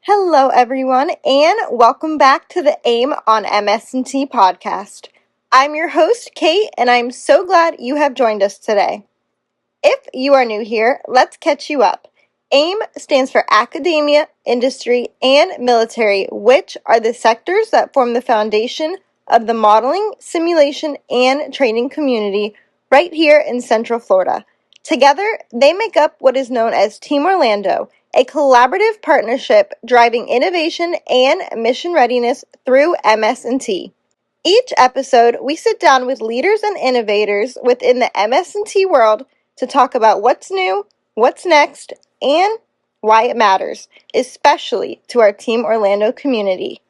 Hello, everyone, and welcome back to the AIM on MS&T podcast. I'm your host, Kate, and I'm so glad you have joined us today. If you are new here, let's catch you up. AIM stands for Academia, Industry, and Military, which are the sectors that form the foundation of the modeling, simulation, and training community right here in Central Florida. Together, they make up what is known as Team Orlando, a collaborative partnership driving innovation and mission readiness through MS&T. Each episode, we sit down with leaders and innovators within the MS&T world to talk about what's new, what's next, and why it matters, especially to our Team Orlando community.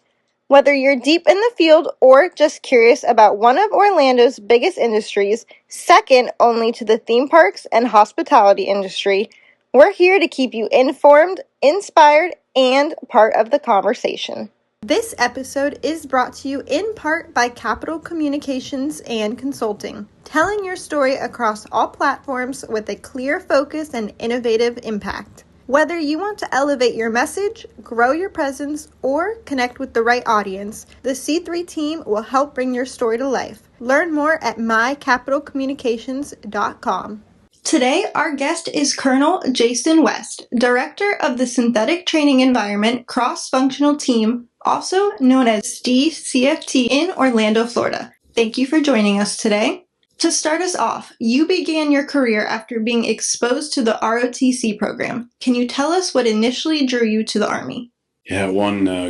Whether you're deep in the field or just curious about one of Orlando's biggest industries, second only to the theme parks and hospitality industry, we're here to keep you informed, inspired, and part of the conversation. This episode is brought to you in part by Capital Communications and Consulting, telling your story across all platforms with a clear focus and innovative impact. Whether you want to elevate your message, grow your presence, or connect with the right audience, the C3 team will help bring your story to life. Learn more at mycapitalcommunications.com. Today, our guest is Colonel Jason West, Director of the Synthetic Training Environment Cross-Functional Team, also known as STE-CFT in Orlando, Florida. Thank you for joining us today. To start us off, you began your career after being exposed to the ROTC program. Can you tell us what initially drew you to the Army? Yeah,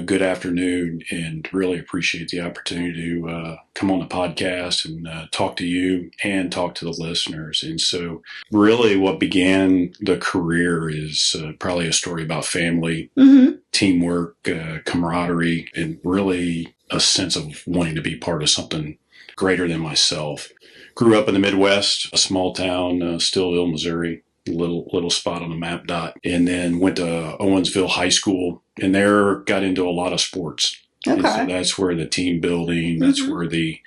good afternoon, and really appreciate the opportunity to come on the podcast and talk to you and talk to the listeners. And so really what began the career is probably a story about family, teamwork, camaraderie, and really a sense of wanting to be part of something greater than myself. Grew up in the Midwest, a small town, Stillville, Missouri. Little spot on the map dot, and then went to Owensville High School, and there got into a lot of sports. Okay. And so that's where the team building, that's where the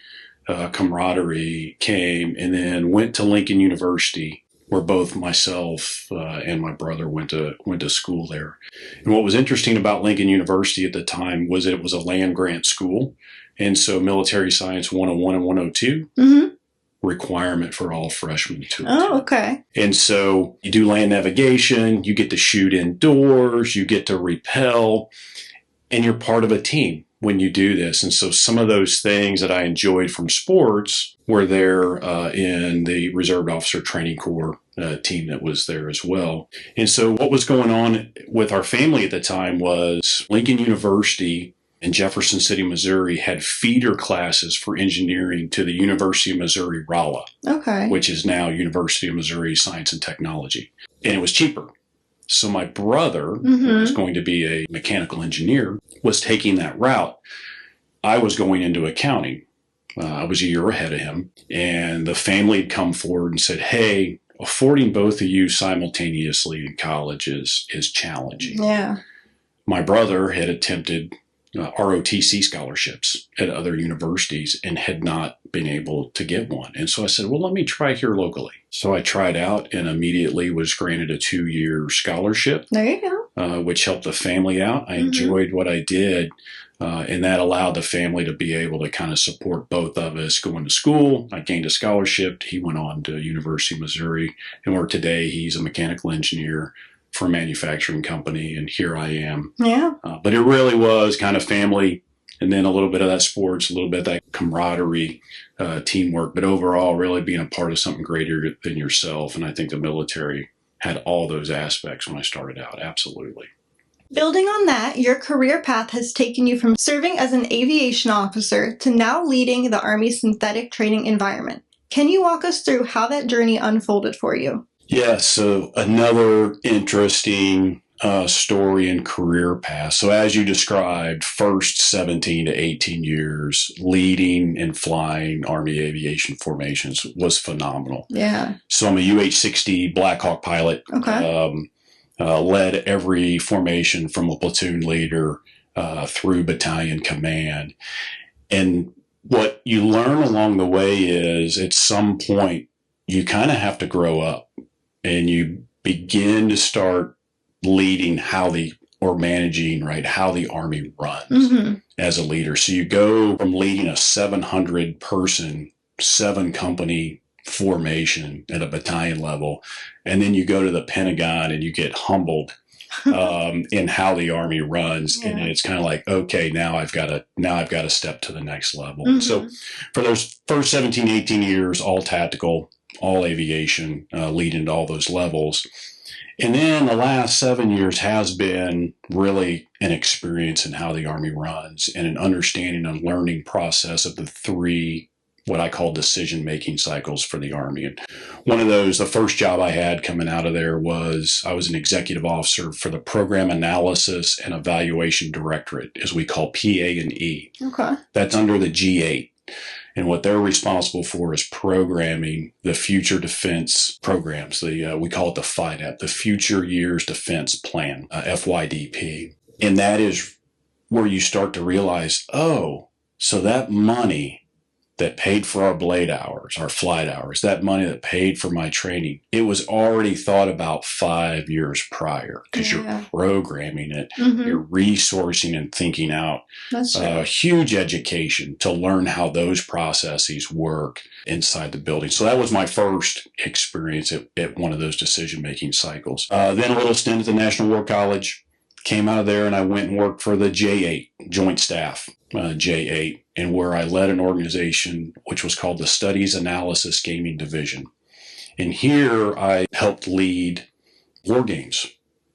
camaraderie came, and then went to Lincoln University, where both myself and my brother went to school there. And what was interesting about Lincoln University at the time was that it was a land grant school, and so Military Science 101 and 102. Requirement for all freshmen to attend. Oh, okay. And so you do land navigation, you get to shoot indoors, you get to rappel, and you're part of a team when you do this. And so some of those things that I enjoyed from sports were there in the Reserve Officer Training Corps team that was there as well. And so what was going on with our family at the time was Lincoln University in Jefferson City, Missouri, had feeder classes for engineering to the University of Missouri Rolla, which is now University of Missouri Science and Technology. And it was cheaper. So my brother, who was going to be a mechanical engineer, was taking that route. I was going into accounting. I was a year ahead of him. And the family had come forward and said, hey, affording both of you simultaneously in college is challenging. Yeah. My brother had attempted ROTC scholarships at other universities and had not been able to get one. And so I said, well, let me try here locally. So I tried out and immediately was granted a 2-year scholarship. There you go. Which helped the family out. I enjoyed what I did. And that allowed the family to be able to kind of support both of us going to school. I gained a scholarship. He went on to University of Missouri, and where today he's a mechanical engineer for a manufacturing company, and here I am. Yeah. But it really was kind of family, and then a little bit of that sports, a little bit of that camaraderie, teamwork, but overall really being a part of something greater than yourself. And I think the military had all those aspects when I started out. Absolutely. Building on that, your career path has taken you from serving as an aviation officer to now leading the Army's synthetic training environment. Can you walk us through how that journey unfolded for you? Yeah, so another interesting story and career path. So as you described, first 17 to 18 years leading and flying Army aviation formations was phenomenal. Yeah. So I'm a UH-60 Black Hawk pilot. Okay. Led every formation from a platoon leader through battalion command. And what you learn along the way is at some point you kind of have to grow up and you begin to start leading how the or managing, right, how the Army runs as a leader. So you go from leading a 700 person, 7-company formation at a battalion level, and then you go to the Pentagon and you get humbled in how the Army runs, and it's kind of like, okay, now I've got to step to the next level. So for those first 17, 18 years, all tactical, all aviation, leading to all those levels. And then the last 7 years has been really an experience in how the Army runs and an understanding and learning process of the 3, what I call decision-making cycles for the Army. And one of those, the first job I had coming out of there was I was an executive officer for the Program Analysis and Evaluation Directorate, as we call PA&E. Okay. That's under the G8. And what they're responsible for is programming the future defense programs. We call it the FYDP, the Future Years Defense Plan, FYDP. And that is where you start to realize, oh, so that money that paid for our blade hours, our flight hours, that money that paid for my training, it was already thought about 5 years prior because you're programming it, you're resourcing and thinking out. That's huge education to learn how those processes work inside the building. So that was my first experience at one of those decision-making cycles. Then a little stint at the National War College. Came out of there and I went and worked for the J8, Joint Staff, J8, and where I led an organization which was called the Studies Analysis Gaming Division. And here I helped lead war games.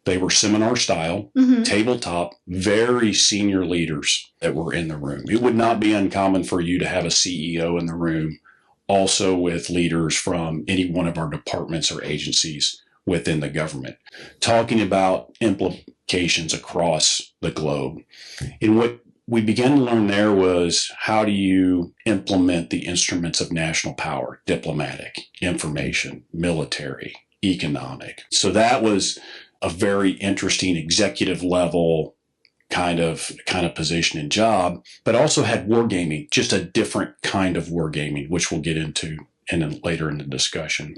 They were seminar style, tabletop, very senior leaders that were in the room. It would not be uncommon for you to have a CEO in the room, also with leaders from any one of our departments or agencies within the government, talking about implications across the globe. And what we began to learn there was, how do you implement the instruments of national power, diplomatic, information, military, economic. So that was a very interesting executive level kind of position and job, but also had wargaming, just a different kind of wargaming, which we'll get into later in the discussion.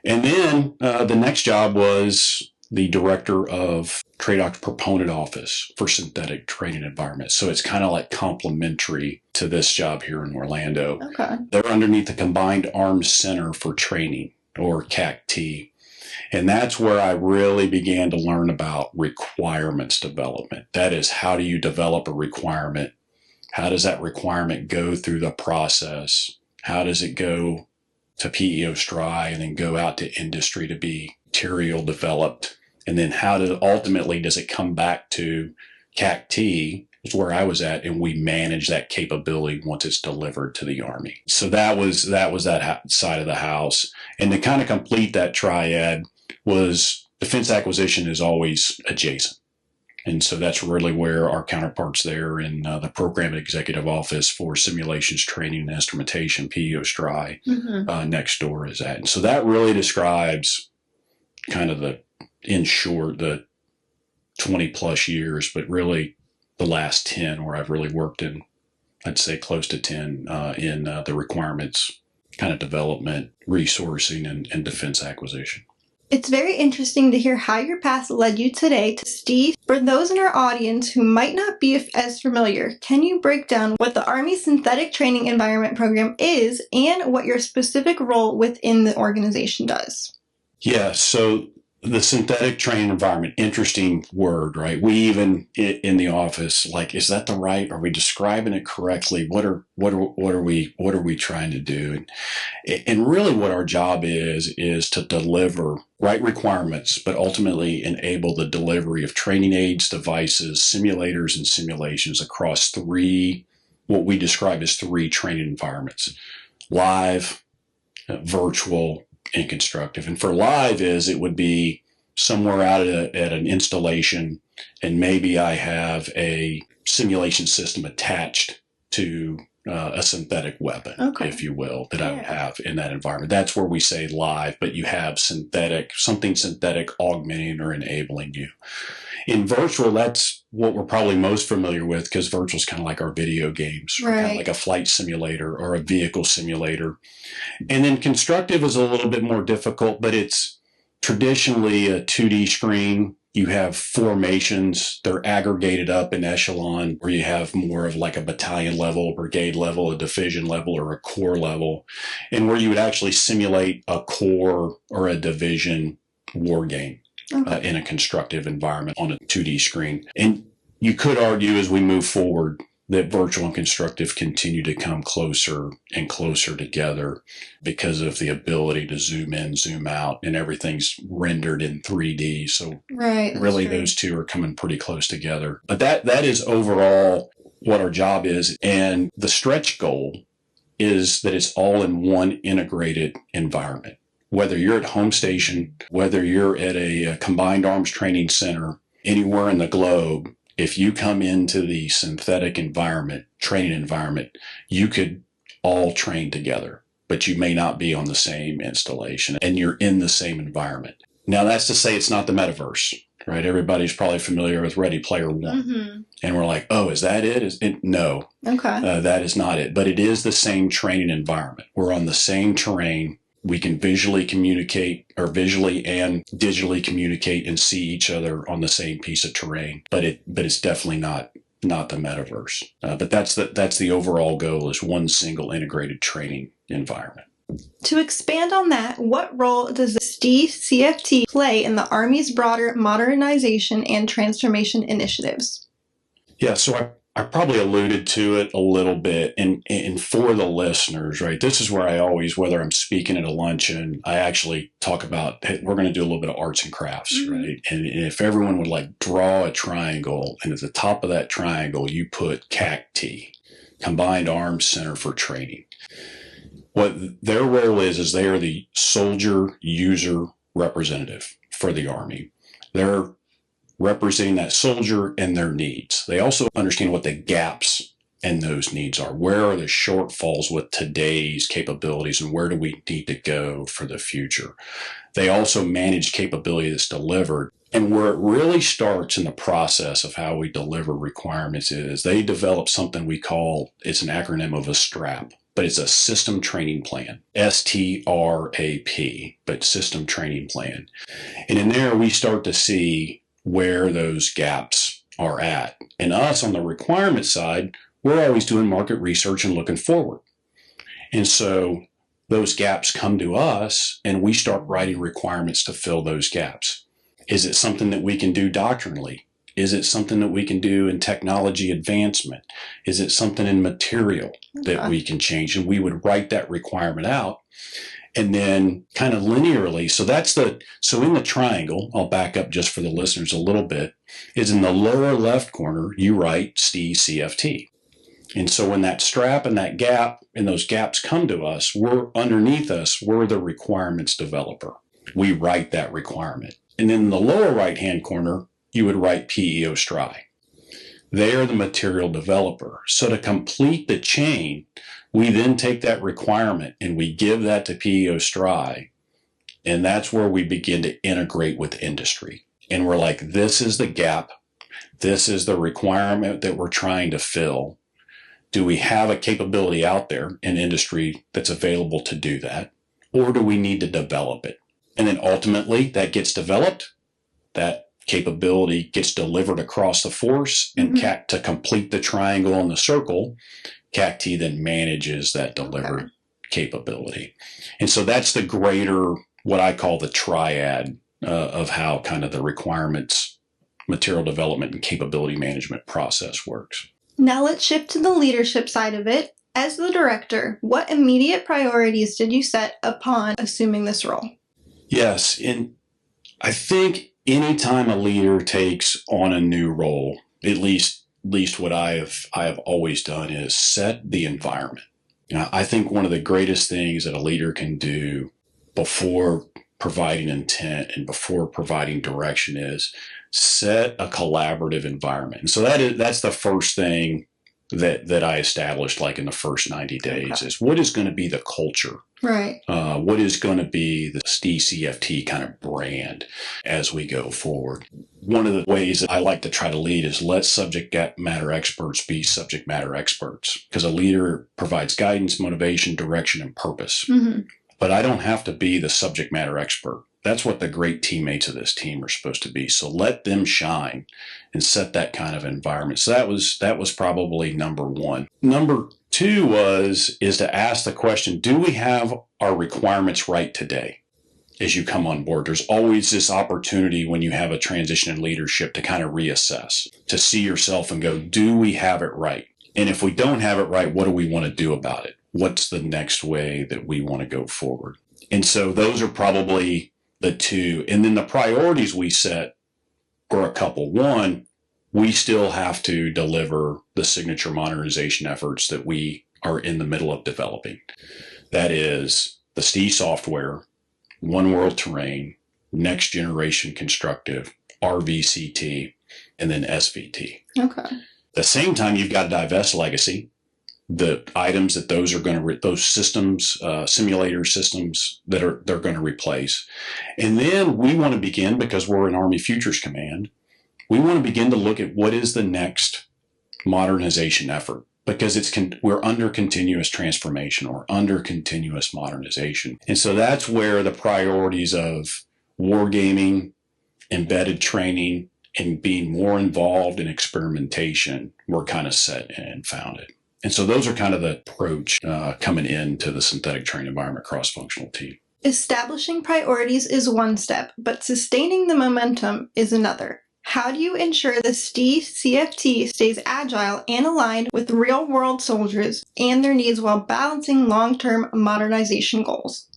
And then the next job was the director of Trade Ops Proponent Office for Synthetic Training Environments. So it's kind of like complementary to this job here in Orlando. Okay. They're underneath the Combined Arms Center for Training, or CACT. And that's where I really began to learn about requirements development. That is, how do you develop a requirement? How does that requirement go through the process? How does it go to PEO STRI and then go out to industry to be material developed? And then ultimately does it come back to CACT, is where I was at, and we manage that capability once it's delivered to the Army. So that was that side of the house. And to kind of complete that triad was defense acquisition is always adjacent. And so that's really where our counterparts there in the Program Executive Office for Simulations, Training, and Instrumentation, PEO STRI, next door is at. And so that really describes kind of in short, the 20 plus years, but really the last 10 where I've really worked in, I'd say close to 10 in the requirements kind of development, resourcing, and defense acquisition. It's very interesting to hear how your path led you today to STE. For those in our audience who might not be as familiar, can you break down what the Army Synthetic Training Environment Program is and what your specific role within the organization does? Yeah, so the synthetic training environment, interesting word, right? We even in the office, like, is that the right? Are we describing it correctly? What are we trying to do? And really, what our job is to deliver right requirements, but ultimately enable the delivery of training aids, devices, simulators, and simulations across what we describe as 3 training environments: live, virtual, and constructive. And for live it would be somewhere out at an installation, and maybe I have a simulation system attached to a synthetic weapon, if you will, that I would have in that environment. That's where we say live, but you have something synthetic augmenting or enabling you. In virtual, that's what we're probably most familiar with, because virtual is kind of like our video games, or kind of like a flight simulator or a vehicle simulator. And then constructive is a little bit more difficult, but it's traditionally a 2D screen You have formations. They're aggregated up in echelon where you have more of like a battalion level, brigade level, a division level, or a corps level, and where you would actually simulate a corps or a division war game in a constructive environment on a 2D screen. And you could argue as we move forward that virtual and constructive continue to come closer and closer together because of the ability to zoom in, zoom out, and everything's rendered in 3D. So really those two are coming pretty close together. But that is overall what our job is. And the stretch goal is that it's all in one integrated environment. Whether you're at home station, whether you're at a combined arms training center, anywhere in the globe, if you come into the synthetic environment, training environment, you could all train together, but you may not be on the same installation and you're in the same environment. Now, that's to say it's not the metaverse, right? Everybody's probably familiar with Ready Player One. Mm-hmm. And we're like, oh, is that it? No. Okay. That is not it. But it is the same training environment. We're on the same terrain. We can visually communicate or visually and digitally communicate and see each other on the same piece of terrain. But it's definitely not the metaverse. But that's the overall goal, is one single integrated training environment. To expand on that, what role does the STE-CFT play in the Army's broader modernization and transformation initiatives? Yeah, so I probably alluded to it a little bit, and for the listeners, right, this is where I always, whether I'm speaking at a luncheon, I actually talk about, hey, we're going to do a little bit of arts and crafts, mm-hmm. right? And if everyone would like draw a triangle, and at the top of that triangle, you put CACT, Combined Arms Center for Training. What their role is they are the soldier user representative for the Army. They're representing that soldier and their needs. They also understand what the gaps in those needs are. Where are the shortfalls with today's capabilities, and where do we need to go for the future? They also manage capability that's delivered. And where it really starts in the process of how we deliver requirements is they develop something we call, it's an acronym of a STRAP, but it's a system training plan, STRAP, but system training plan. And in there, we start to see where those gaps are at. And us on the requirement side, we're always doing market research and looking forward. And so those gaps come to us and we start writing requirements to fill those gaps. Is it something that we can do doctrinally? Is it something that we can do in technology advancement? Is it something in material that we can change? And we would write that requirement out. And then kind of linearly, so in the triangle, I'll back up just for the listeners a little bit, is in the lower left corner, you write STE-CFT. And so when that strap and that gap and those gaps come to us, we're the requirements developer. We write that requirement. And then in the lower right-hand corner, you would write PEO STRI. They are the material developer. So to complete the chain, we then take that requirement and we give that to PEO STRI. And that's where we begin to integrate with industry. And we're like, this is the gap. This is the requirement that we're trying to fill. Do we have a capability out there in industry that's available to do that? Or do we need to develop it? And then ultimately that gets developed. That capability gets delivered across the force, and mm-hmm. To complete the triangle and the circle, CACT then manages that delivered capability. And so that's the greater, what I call the triad of how kind of the requirements, material development, and capability management process works. Now let's shift to the leadership side of it. As the director, what immediate priorities did you set upon assuming this role? Yes, and I think anytime a leader takes on a new role, at least what I have always done is set the environment. I think one of the greatest things that a leader can do before providing intent and before providing direction is set a collaborative environment. And so that's the first thing that I established, like in the first 90 days, is what is going to be the culture. Right. What is going to be the STE-CFT kind of brand as we go forward? One of the ways that I like to try to lead is let subject matter experts be subject matter experts, because a leader provides guidance, motivation, direction, and purpose. Mm-hmm. But I don't have to be the subject matter expert. That's what the great teammates of this team are supposed to be. So let them shine and set that kind of environment. So that was probably number one. Number two is to ask the question, do we have our requirements right today? As you come on board, there's always this opportunity when you have a transition in leadership to kind of reassess, to see yourself and go, do we have it right? And if we don't have it right, what do we want to do about it? What's the next way that we want to go forward? And so those are probably the two. And then the priorities we set are a couple. One, we still have to deliver the signature modernization efforts that we are in the middle of developing. That is the STE software, One World Terrain, Next Generation Constructive, RVCT, and then SVT. Okay. At the same time, you've got to divest legacy, the items that those are going to, those systems, simulator systems that they're going to replace. And then we want to begin, because we're an Army Futures Command, we want to begin to look at what is the next modernization effort, because we're under continuous transformation or under continuous modernization. And so that's where the priorities of wargaming, embedded training, and being more involved in experimentation were kind of set and founded. And so those are kind of the approach coming into the synthetic terrain environment cross-functional team. Establishing priorities is one step, but sustaining the momentum is another. How do you ensure the STE-CFT stays agile and aligned with real-world soldiers and their needs while balancing long-term modernization goals?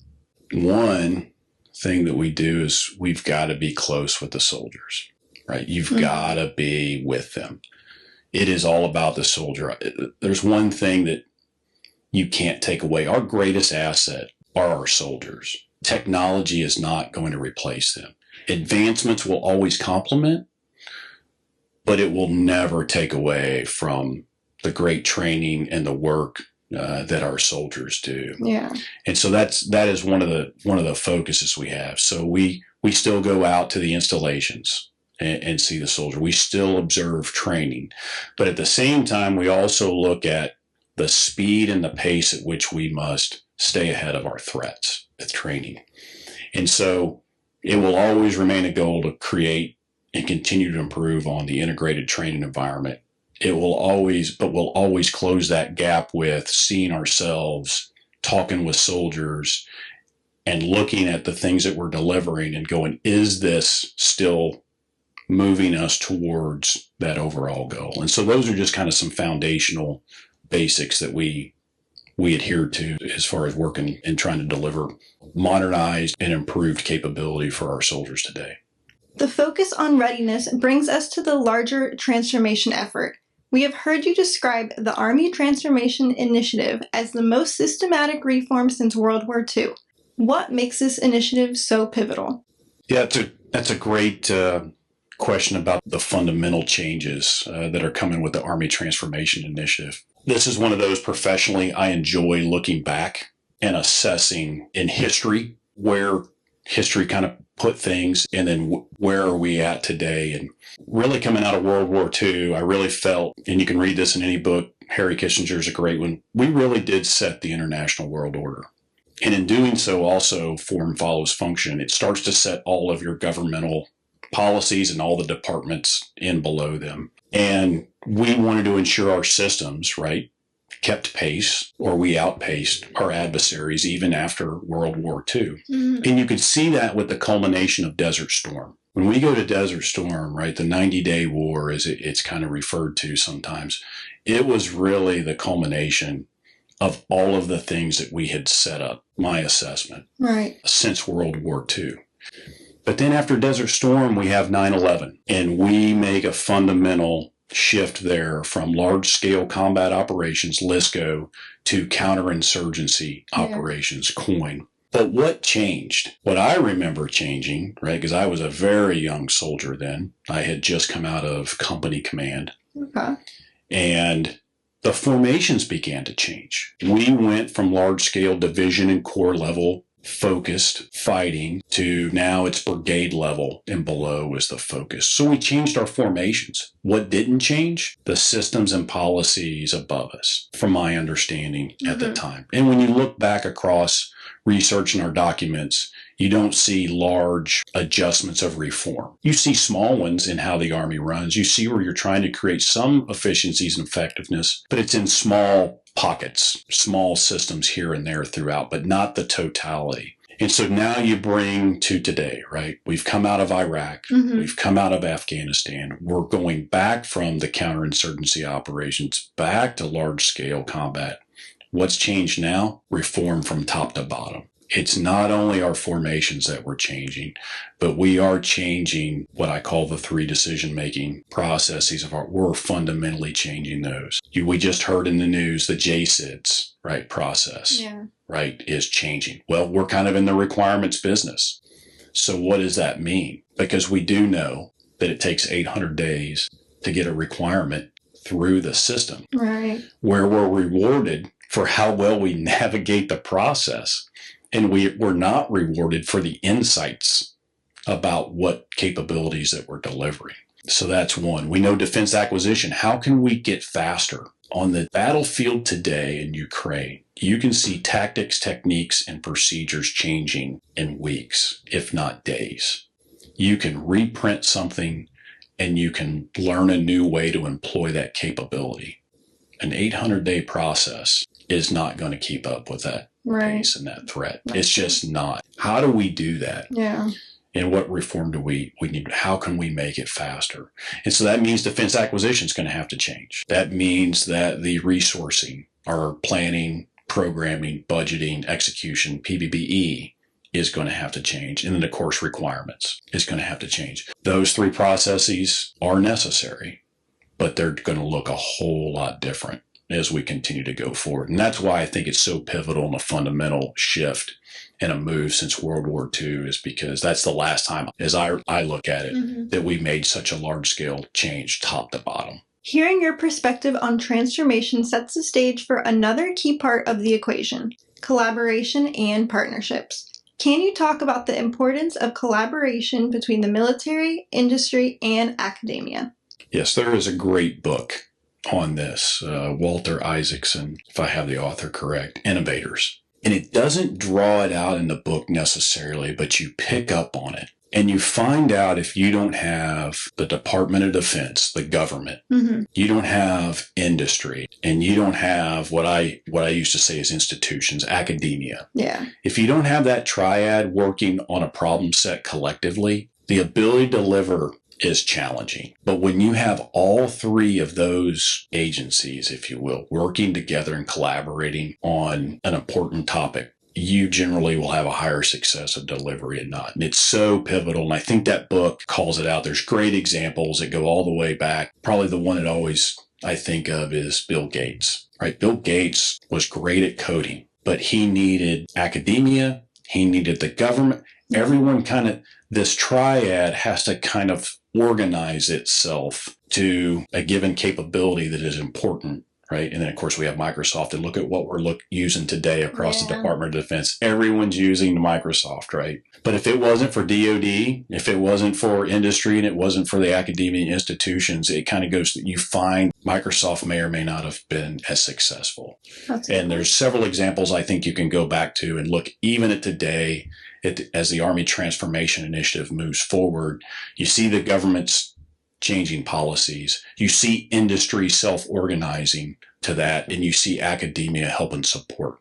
One thing that we do is we've got to be close with the soldiers, right? You've got to be with them. It is all about the soldier. There's one thing that you can't take away. Our greatest asset are our soldiers. Technology is not going to replace them. Advancements will always complement, but it will never take away from the great training and the work that our soldiers do. Yeah. And so that is one of the focuses we have. So we still go out to the installations and see the soldier. We still observe training, but at the same time, we also look at the speed and the pace at which we must stay ahead of our threats with training. And so it will always remain a goal to create and continue to improve on the integrated training environment. We'll always close that gap with seeing ourselves, talking with soldiers, and looking at the things that we're delivering and going, is this still moving us towards that overall goal? And so those are just kind of some foundational basics that we adhere to as far as working and trying to deliver modernized and improved capability for our soldiers today. The focus on readiness brings us to the larger transformation effort. We have heard you describe the Army Transformation Initiative as the most systematic reform since World War II. What makes this initiative so pivotal? Yeah, that's a great question about the fundamental changes that are coming with the Army Transformation Initiative. This is one of those professionally I enjoy looking back and assessing in history where history kind of put things, and then where are we at today? And really coming out of World War II, I really felt, and you can read this in any book, Harry Kissinger's a great one, we really did set the international world order. And in doing so, also form follows function. It starts to set all of your governmental policies and all the departments in below them. And we wanted to ensure our systems, right, kept pace, or we outpaced our adversaries even after World War II. Mm-hmm. And you could see that with the culmination of Desert Storm. When we go to Desert Storm, right, the 90-day war, as it's kind of referred to sometimes, it was really the culmination of all of the things that we had set up, my assessment, right, since World War II. But then after Desert Storm, we have 9/11, and we make a fundamental shift there from large-scale combat operations, LSCO, to counterinsurgency operations, COIN. But what changed? What I remember changing, right, because I was a very young soldier then. I had just come out of company command. Okay. And the formations began to change. We went from large-scale division and corps level focused fighting to now it's brigade level and below is the focus. So we changed our formations. What didn't change? The systems and policies above us, from my understanding at the time. And when you look back across research in our documents, you don't see large adjustments of reform. You see small ones in how the Army runs. You see where you're trying to create some efficiencies and effectiveness, but it's in small pockets, small systems here and there throughout, but not the totality. And so now you bring to today, right? We've come out of Iraq. We've come out of Afghanistan. We're going back from the counterinsurgency operations back to large scale combat. What's changed now? Reform from top to bottom. It's not only our formations that we're changing, but we are changing what I call the 3 decision-making processes of we're fundamentally changing those. We just heard in the news the JSIDS, right, process, right, is changing. Well, we're kind of in the requirements business. So what does that mean? Because we do know that it takes 800 days to get a requirement through the system, right, where we're rewarded for how well we navigate the process. And we're not rewarded for the insights about what capabilities that we're delivering. So that's one. We know defense acquisition. How can we get faster? On the battlefield today in Ukraine, you can see tactics, techniques, and procedures changing in weeks, if not days. You can reprint something and you can learn a new way to employ that capability. An 800-day process is not going to keep up with that pace and that threat. It's just not. How do we do that? Yeah. And what reform do we need? How can we make it faster? And so that means defense acquisition is going to have to change. That means that the resourcing, our planning, programming, budgeting, execution, PBBE is going to have to change. And then, of course, requirements is going to have to change. Those 3 processes are necessary, but they're going to look a whole lot different as we continue to go forward. And that's why I think it's so pivotal and a fundamental shift and a move since World War II, is because that's the last time, as I look at it, that we made such a large-scale change top to bottom. Hearing your perspective on transformation sets the stage for another key part of the equation, collaboration and partnerships. Can you talk about the importance of collaboration between the military, industry, and academia? Yes, there is a great book on this, Walter Isaacson, if I have the author correct, Innovators. And it doesn't draw it out in the book necessarily, but you pick up on it. And you find out if you don't have the Department of Defense, the government, you don't have industry, and you don't have what I used to say is institutions, academia. Yeah. If you don't have that triad working on a problem set collectively, the ability to deliver is challenging. But when you have all 3 of those agencies, if you will, working together and collaborating on an important topic, you generally will have a higher success of delivery and not. And it's so pivotal. And I think that book calls it out. There's great examples that go all the way back. Probably the one that always I think of is Bill Gates, right? Bill Gates was great at coding, but he needed academia. He needed the government. Everyone this triad has to kind of organize itself to a given capability that is important, right? And then, of course, we have Microsoft. And look at what we're using today across the Department of Defense. Everyone's using Microsoft, right? But if it wasn't for DoD, if it wasn't for industry, and it wasn't for the academia institutions, it kind of goes, you find Microsoft may or may not have been as successful. And there's several examples I think you can go back to and look even at today. As the Army Transformation Initiative moves forward, you see the government's changing policies. You see industry self-organizing to that, and you see academia helping support.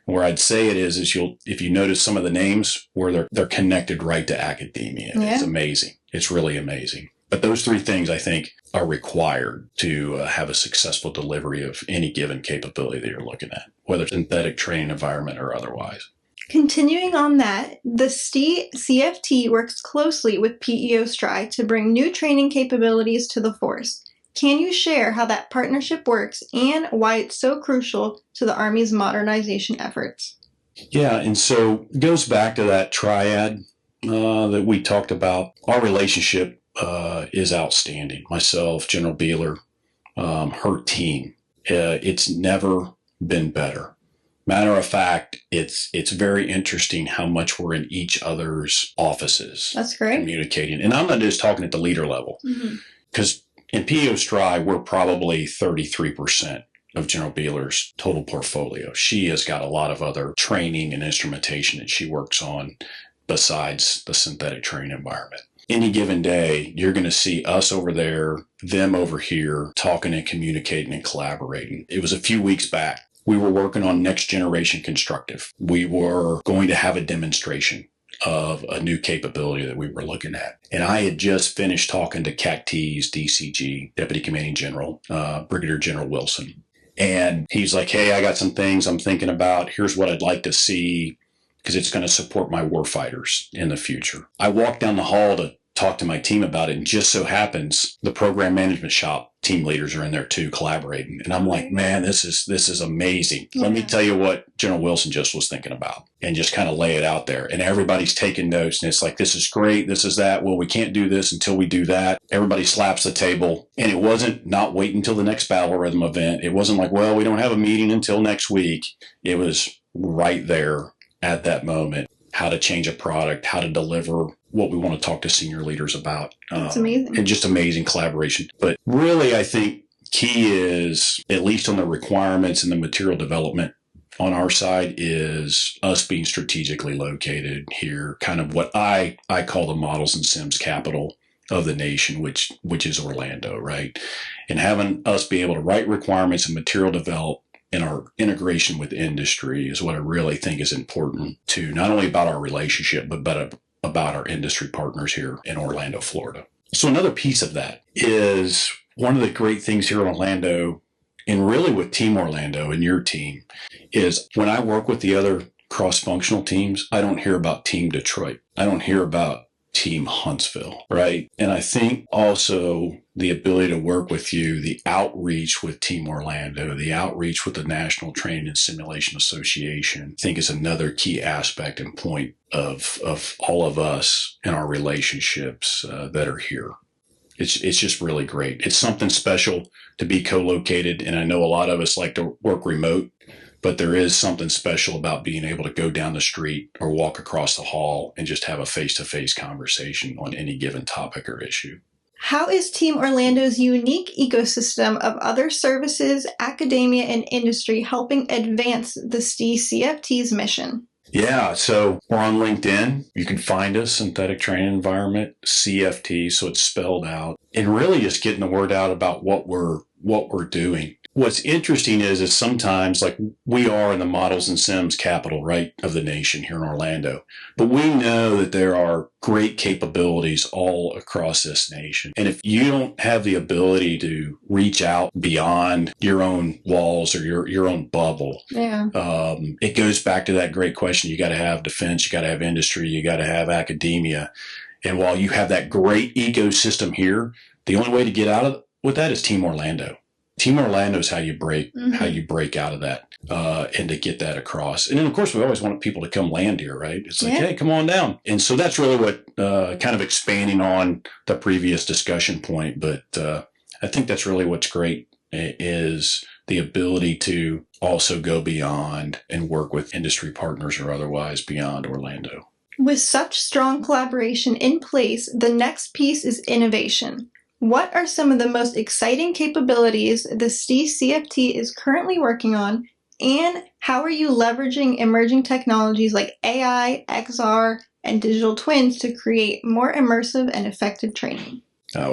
Where I'd say it is if you notice some of the names where they're connected right to academia. Yeah. It's amazing. It's really amazing. But those 3 things, I think, are required to have a successful delivery of any given capability that you're looking at, whether it's synthetic training environment or otherwise. Continuing on that, the STE-CFT works closely with PEO STRI to bring new training capabilities to the force. Can you share how that partnership works and why it's so crucial to the Army's modernization efforts? Yeah, and so it goes back to that triad that we talked about. Our relationship is outstanding. Myself, General Beeler, her team. It's never been better. Matter of fact, it's very interesting how much we're in each other's offices. That's great. Communicating. And I'm not just talking at the leader level. Because in PEO Stride, we're probably 33% of General Beeler's total portfolio. She has got a lot of other training and instrumentation that she works on besides the synthetic training environment. Any given day, you're going to see us over there, them over here, talking and communicating and collaborating. It was a few weeks back. We were working on next generation constructive. We were going to have a demonstration of a new capability that we were looking at. And I had just finished talking to CACT's DCG, Deputy Commanding General, Brigadier General Wilson. And he's like, hey, I got some things I'm thinking about. Here's what I'd like to see, because it's going to support my warfighters in the future. I walked down the hall to talk to my team about it, and just so happens the program management shop team leaders are in there too, collaborating. And I'm like, man, this is amazing. Yeah. Let me tell you what General Wilson just was thinking about, and just kind of lay it out there. And everybody's taking notes, and it's like, this is great, this is that. Well, we can't do this until we do that. Everybody slaps the table. And it wasn't not wait until the next battle rhythm event. It wasn't like, well, we don't have a meeting until next week. It was right there at that moment, how to change a product, how to deliver what we want to talk to senior leaders about. That's amazing. And just amazing collaboration. But really, I think key is, at least on the requirements and the material development on our side, is us being strategically located here, kind of what I call the models and sims capital of the nation, which is Orlando, right? And having us be able to write requirements and material develop in our integration with industry is what I really think is important to not only about our relationship, but about our industry partners here in Orlando, Florida. So another piece of that is one of the great things here in Orlando, and really with Team Orlando and your team, is when I work with the other cross-functional teams, I don't hear about Team Detroit. I don't hear about Team Huntsville, right? And I think also the ability to work with you, the outreach with Team Orlando, the outreach with the National Training and Simulation Association, I think is another key aspect and point of all of us and our relationships that are here. It's just really great. It's something special to be co-located, and I know a lot of us like to work remote, but there is something special about being able to go down the street or walk across the hall and just have a face-to-face conversation on any given topic or issue. How is Team Orlando's unique ecosystem of other services, academia, and industry helping advance the STE-CFT's mission? Yeah, so we're on LinkedIn. You can find us, Synthetic Training Environment, CFT, so it's spelled out. And really just getting the word out about what we're doing. What's interesting is sometimes, like, we are in the models and sims capital, right, of the nation here in Orlando. But we know that there are great capabilities all across this nation. And if you don't have the ability to reach out beyond your own walls or your own bubble, it goes back to that great question. You got to have defense, you got to have industry, you got to have academia. And while you have that great ecosystem here, the only way to get out of with that is Team Orlando. Team Orlando is how you break out of that and to get that across. And then, of course, we always want people to come land here, right? It's like, hey, come on down. And so that's really what kind of expanding on the previous discussion point. But I think that's really what's great is the ability to also go beyond and work with industry partners or otherwise beyond Orlando. With such strong collaboration in place, the next piece is innovation. What are some of the most exciting capabilities the STE-CFT is currently working on, and how are you leveraging emerging technologies like AI, XR, and digital twins to create more immersive and effective training? I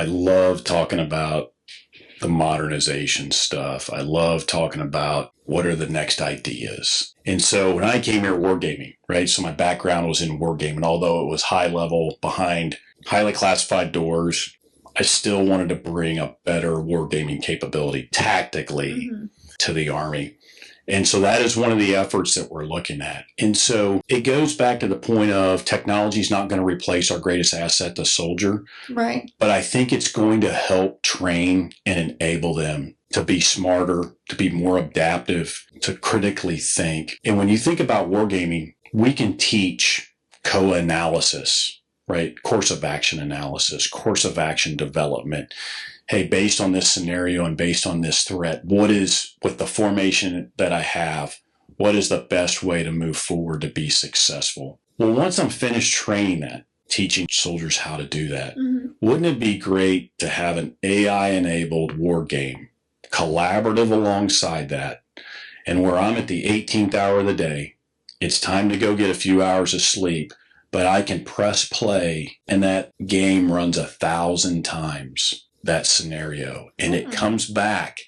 love talking about the modernization stuff. I love talking about what are the next ideas. And so when I came here, wargaming, right? So my background was in wargaming, although it was high level behind highly classified doors. I still wanted to bring a better wargaming capability tactically to the Army. And so that is one of the efforts that we're looking at. And so it goes back to the point of technology is not going to replace our greatest asset, the soldier. Right. But I think it's going to help train and enable them to be smarter, to be more adaptive, to critically think. And when you think about wargaming, we can teach COA analysis, right? Course of action analysis, course of action development. Hey, based on this scenario and based on this threat, what is, with the formation that I have, What is the best way to move forward to be successful? Well, once I'm finished training that, teaching soldiers how to do that, wouldn't it be great to have an AI-enabled war game, collaborative alongside that, and where I'm at the 18th hour of the day, it's time to go get a few hours of sleep, but I can press play and that game runs 1,000 times that scenario, and it comes back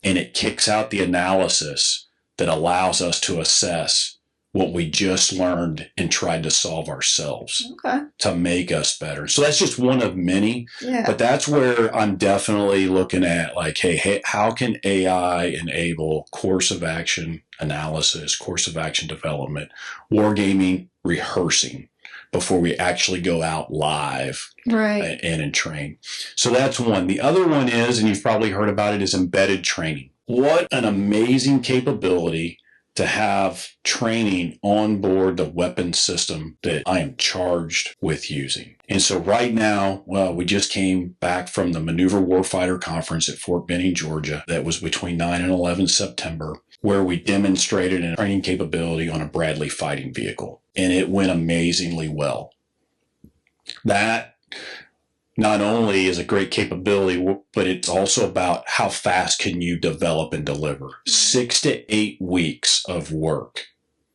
and it kicks out the analysis that allows us to assess what we just learned and tried to solve ourselves to make us better. So that's just one of many, but that's where I'm definitely looking at like, hey, how can AI enable course of action analysis, course of action development, wargaming, rehearsing before we actually go out live and train. So that's one. The other one is, and you've probably heard about it, is embedded training. What an amazing capability to have training on board the weapon system that I am charged with using. And so right now, we just came back from the Maneuver Warfighter Conference at Fort Benning, Georgia. That was between 9 and 11 September, where we demonstrated a training capability on a Bradley fighting vehicle. And it went amazingly well. That not only is a great capability, but it's also about how fast can you develop and deliver. 6 to 8 weeks of work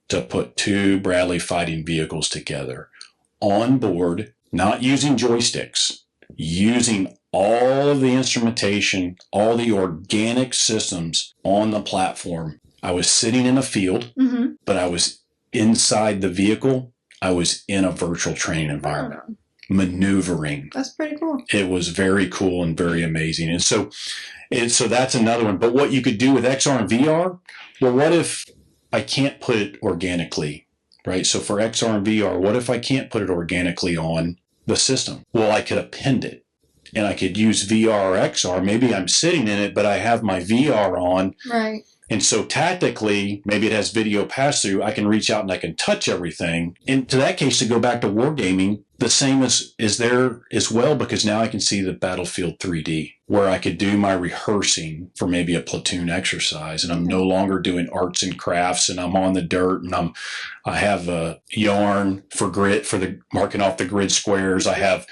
to put 2 Bradley fighting vehicles together on board, not using joysticks, using all of the instrumentation, all the organic systems on the platform. I was sitting in a field, but I was inside the vehicle. I was in a virtual training environment. Maneuvering. That's pretty cool. It was very cool and very amazing. And so that's another one. But what you could do with XR and VR, well, what if I can't put it organically, right? So for XR and VR, what if I can't put it organically on the system? Well, I could append it and I could use VR or XR. Maybe I'm sitting in it, but I have my VR on. Right. And so tactically, maybe it has video pass through. I can reach out and I can touch everything. And to that case, to go back to wargaming, the same is there as well, because now I can see the battlefield 3D, where I could do my rehearsing for maybe a platoon exercise. And I'm no longer doing arts and crafts and I'm on the dirt and I have a yarn for grid for the marking off the grid squares. I have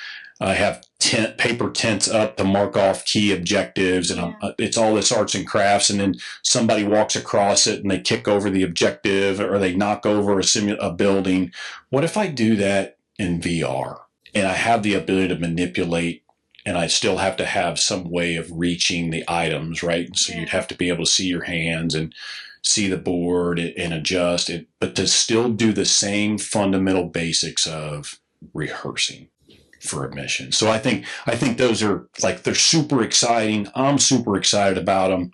paper tents up to mark off key objectives, and it's all this arts and crafts. And then somebody walks across it and they kick over the objective or they knock over a building. What if I do that in VR and I have the ability to manipulate, and I still have to have some way of reaching the items, right? So you'd have to be able to see your hands and see the board and adjust it, but to still do the same fundamental basics of rehearsing for a mission. So I think those are they're super exciting. I'm super excited about them.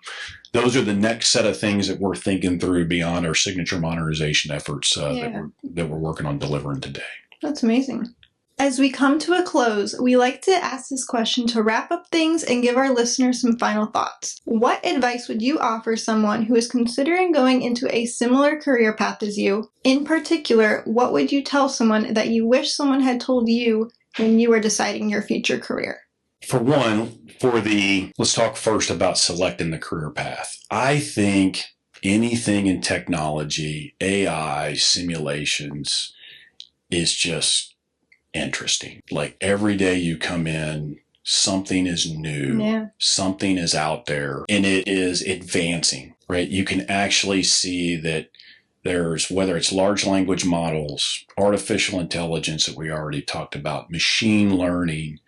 Those are the next set of things that we're thinking through beyond our signature modernization efforts that we're working on delivering today. That's amazing. As we come to a close, we like to ask this question to wrap up things and give our listeners some final thoughts. What advice would you offer someone who is considering going into a similar career path as you? In particular, what would you tell someone that you wish someone had told you when you were deciding your future career? For one, let's talk first about selecting the career path. I think anything in technology, AI, simulations is just interesting. Like every day you come in, something is new, something is out there, and it is advancing, right? You can actually see that there's, whether it's large language models, artificial intelligence that we already talked about, machine learning,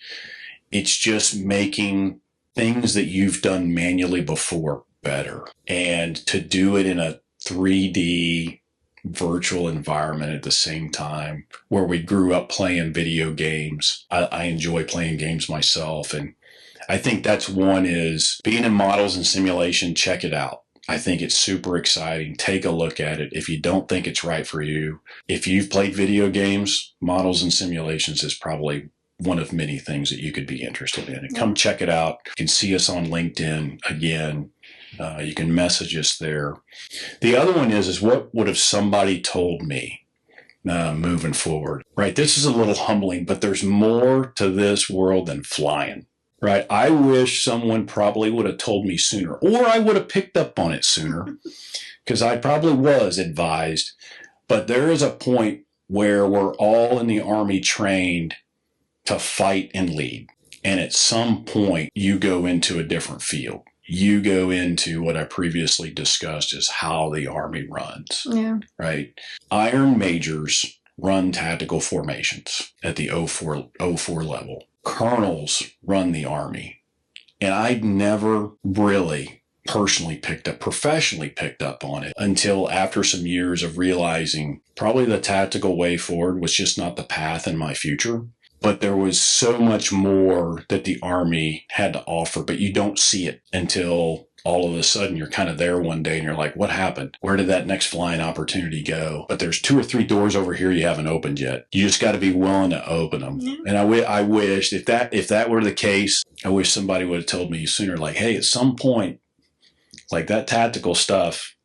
it's just making things that you've done manually before better. And to do it in a 3D virtual environment at the same time, where we grew up playing video games. I enjoy playing games myself. And I think that's one, is being in models and simulation, check it out. I think it's super exciting. Take a look at it. If you don't think it's right for you, if you've played video games, models and simulations is probably one of many things that you could be interested in. And come check it out. You can see us on LinkedIn again. You can message us there. The other one is what would have somebody told me moving forward, right? This is a little humbling, but there's more to this world than flying, right? I wish someone probably would have told me sooner, or I would have picked up on it sooner, because I probably was advised. But there is a point where we're all in the Army trained to fight and lead. And at some point, you go into a different field. You go into what I previously discussed as how the Army runs, right? Iron Majors run tactical formations at the 04 level. Colonels run the Army. And I'd never really professionally picked up on it until after some years of realizing probably the tactical way forward was just not the path in my future. But there was so much more that the Army had to offer, but you don't see it until all of a sudden you're kind of there one day and you're like, what happened? Where did that next flying opportunity go? But there's 2 or 3 doors over here you haven't opened yet. You just got to be willing to open them. Yeah. And I wish if that were the case, I wish somebody would have told me sooner, like, hey, at some point, like that tactical stuff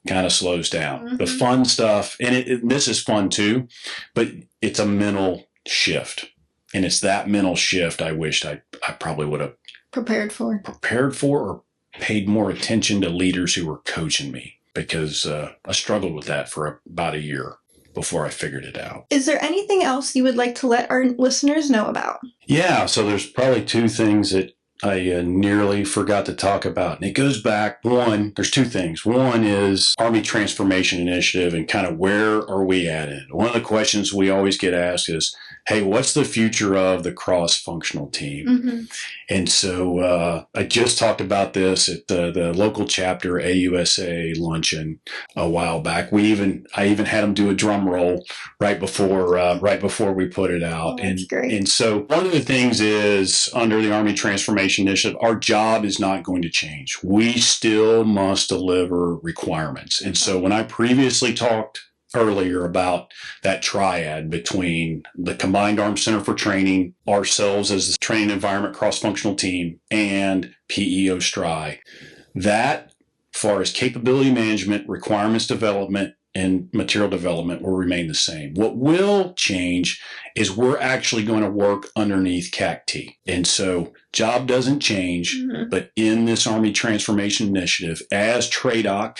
kind of slows down. Mm-hmm. The fun stuff, and this is fun too, but it's a mental shift. And it's that mental shift I wished I probably would have prepared for or paid more attention to leaders who were coaching me, because I struggled with that for about a year before I figured it out. Is there anything else you would like to let our listeners know about? Yeah, so there's probably 2 things that I nearly forgot to talk about. And it goes back, there's 2 things. One is Army Transformation Initiative and kind of where are we at it? One of the questions we always get asked is, hey, what's the future of the cross-functional team? Mm-hmm. And so I just talked about this at the local chapter AUSA luncheon a while back. I even had them do a drum roll right before we put it out. Oh, that's great. And so one of the things is under the Army Transformation Initiative, our job is not going to change. We still must deliver requirements. And so when I previously talked earlier about that triad between the Combined Arms Center for Training, ourselves as the training environment cross-functional team, and PEO STRI, that, as far as capability management, requirements development, and material development, will remain the same. What will change is we're actually going to work underneath CACT. And so job doesn't change, mm-hmm. but in this Army Transformation Initiative, as TRADOC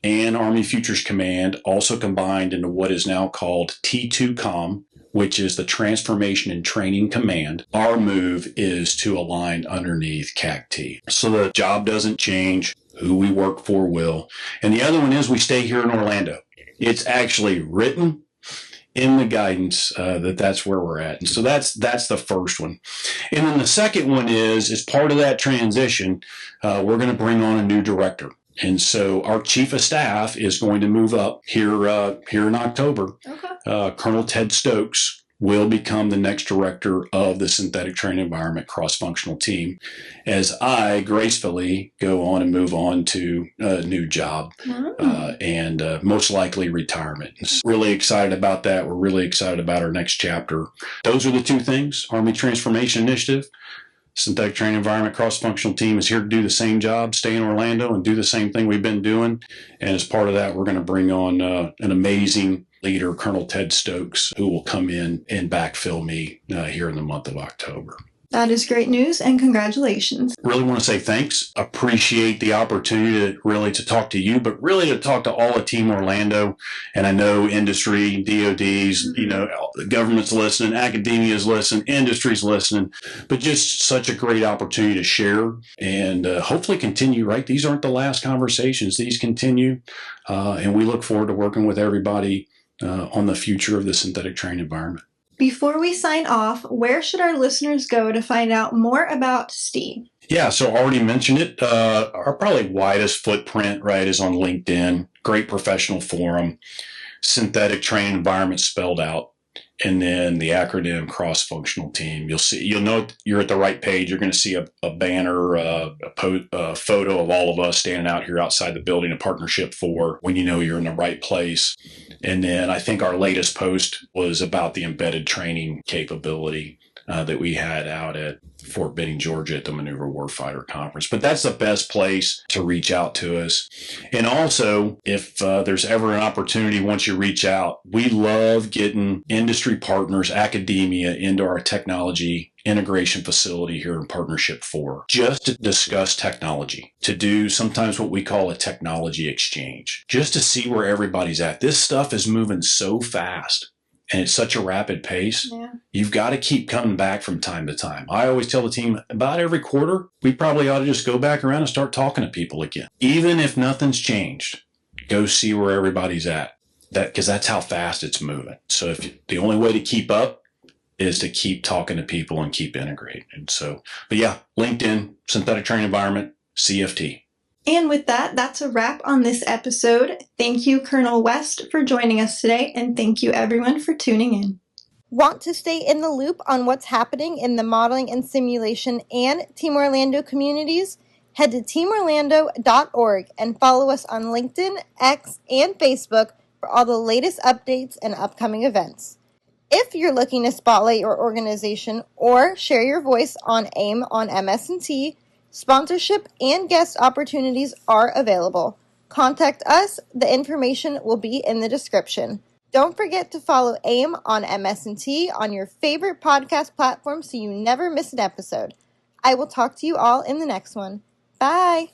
and Army Futures Command also combined into what is now called T2COM, which is the Transformation and Training Command. Our move is to align underneath CACT. So the job doesn't change, who we work for will. And the other one is we stay here in Orlando. It's actually written in the guidance that's where we're at. And so that's the first one. And then the second one is, as part of that transition, we're going to bring on a new director. And so our chief of staff is going to move up here in October. Okay. Colonel Ted Stokes will become the next director of the Synthetic Training Environment Cross-Functional Team, as I gracefully go on and move on to a new job, and most likely retirement. Really excited about that. We're really excited about our next chapter. Those are the 2 things. Army Transformation Initiative. Synthetic Training Environment Cross-Functional Team is here to do the same job, stay in Orlando, and do the same thing we've been doing. And as part of that, we're going to bring on an amazing leader, Colonel Ted Stokes, who will come in and backfill me here in the month of October. That is great news, and congratulations. Really want to say thanks. Appreciate the opportunity to talk to you, but really to talk to all of Team Orlando. And I know industry, DODs, the government's listening, academia's listening, industry's listening, but just such a great opportunity to share and hopefully continue, right? These aren't the last conversations. These continue, and we look forward to working with everybody on the future of the synthetic training environment. Before we sign off, where should our listeners go to find out more about STE? Yeah, so I already mentioned it. Our probably widest footprint, right, is on LinkedIn. Great professional forum. Synthetic training environment spelled out. And then the acronym cross-functional team. You'll know you're at the right page. You're going to see a banner, a photo of all of us standing out here outside the building, a partnership for when you know you're in the right place. And then I think our latest post was about the embedded training capability that we had out at Fort Benning, Georgia at the Maneuver Warfighter Conference. But that's the best place to reach out to us. And also, if there's ever an opportunity once you reach out, we love getting industry partners, academia into our technology integration facility here in Partnership 4, just to discuss technology, to do sometimes what we call a technology exchange, just to see where everybody's at. This stuff is moving so fast and it's such a rapid pace. Yeah. You've got to keep coming back from time to time. I always tell the team about every quarter, we probably ought to just go back around and start talking to people again. Even if nothing's changed, go see where everybody's at. Because that's how fast it's moving. So the only way to keep up is to keep talking to people and keep integrating. And so, but yeah, LinkedIn, synthetic training environment, CFT. And with that, that's a wrap on this episode. Thank you, Colonel West, for joining us today, and thank you, everyone, for tuning in. Want to stay in the loop on what's happening in the modeling and simulation and Team Orlando communities? Head to teamorlando.org and follow us on LinkedIn, X, and Facebook for all the latest updates and upcoming events. If you're looking to spotlight your organization or share your voice on AIM on MS&T, sponsorship and guest opportunities are available. Contact us. The information will be in the description. Don't forget to follow AIM on MS&T on your favorite podcast platform so you never miss an episode. I will talk to you all in the next one. Bye!